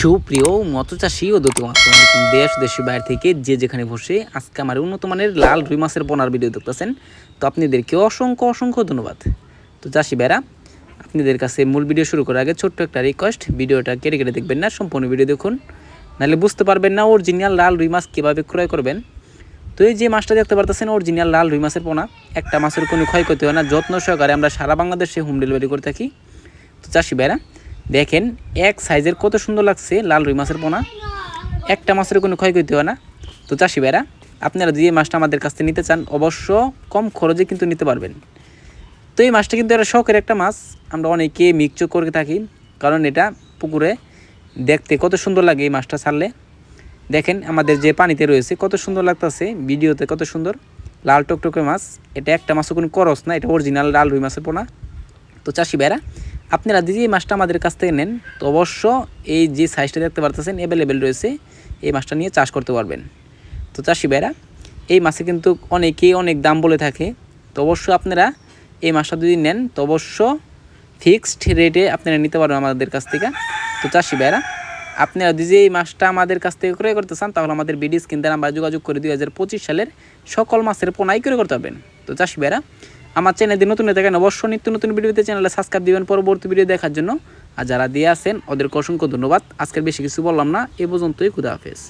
সুপ্রিয় মৎস্যচাষী ও দৈত্য মাছ দেশ দেশের বাইরে থেকে যে যেখানে বসে আজকে আমার উন্নত মানের লাল রুই মাছের পোনার ভিডিও দেখতেছেন, তো আপনাদেরকে অসংখ্য অসংখ্য ধন্যবাদ। তো চাষি ভাইরা, আপনাদের কাছে মূল ভিডিও শুরু করার আগে ছোট্ট একটা রিকোয়েস্ট, ভিডিওটা কেটে কেটে দেখবেন না, সম্পূর্ণ ভিডিও দেখুন, নাহলে বুঝতে পারবেন না অরিজিনাল লাল রুই মাছ কীভাবে ক্রয় করবেন। তো এই যে মাছটা দেখতে পারতেছেন অরিজিনাল লাল রুই মাছের পোনা, একটা মাছের কোনো ক্ষয়ক্ষতি হয় না, যত্ন সহকারে আমরা সারা বাংলাদেশে হোম ডেলিভারি করে থাকি। তো চাষি ভাইরা দেখেন এক সাইজের কত সুন্দর লাগছে লাল রুই মাছের পোনা, একটা মাছের কোনো ক্ষয়ক্ষতি হয় না। তো চাষি ভাইরা, আপনারা যে মাছটা আমাদের কাছ থেকে নিতে চান অবশ্য কম খরচে কিন্তু নিতে পারবেন। তো এই মাছটা কিন্তু একটা শখের একটা মাছ, আমরা অনেকে মিক্সচার করে থাকি, কারণ এটা পুকুরে দেখতে কত সুন্দর লাগে। এই মাছটা ছাড়লে দেখেন আমাদের যে পানিতে রয়েছে কত সুন্দর লাগতেছে, ভিডিওতে কত সুন্দর লাল টকটকে মাছ। এটা একটা মাছও কোনো করস না, এটা অরিজিনাল লাল রুই মাছের পোনা। তো চাষি ভাইরা, আপনারা যদি এই মাছটা আমাদের কাছ থেকে নেন তো অবশ্য এই যে সাইজটা দেখতে পারতেছেন অ্যাভেলেবেল রয়েছে, এই মাছটা নিয়ে চাষ করতে পারবেন। তো চাষি ভাইরা, এই মাছে কিন্তু অনেকেই অনেক দাম বলে থাকে, তো অবশ্য আপনারা এই মাছটা যদি নেন তো অবশ্য ফিক্সড রেটে আপনারা নিতে পারবেন আমাদের কাছ থেকে। তো চাষি ভাইরা, আপনারা যদি এই মাছটা আমাদের কাছ থেকে ক্রয় করতে চান তাহলে আমাদের বিডি স্ক্রিন দ্বারা আমরা যোগাযোগ করে 2025 সালের সকল মাছের পোনাই ক্রয় করতে পারবেন। তো চাষি ভাইরা, আমার চ্যানেলে নতুন থাকেন অবশ্যই নিত্য নতুন ভিডিওতে চ্যানেলে সাবস্ক্রাইব দিবেন পরবর্তী ভিডিও দেখার জন্য। আর যারা দিয়ে আসেন ওদেরকে অসংখ্য ধন্যবাদ। আজকের বেশি কিছু বললাম না, এ পর্যন্তই। খুদা হাফেজ।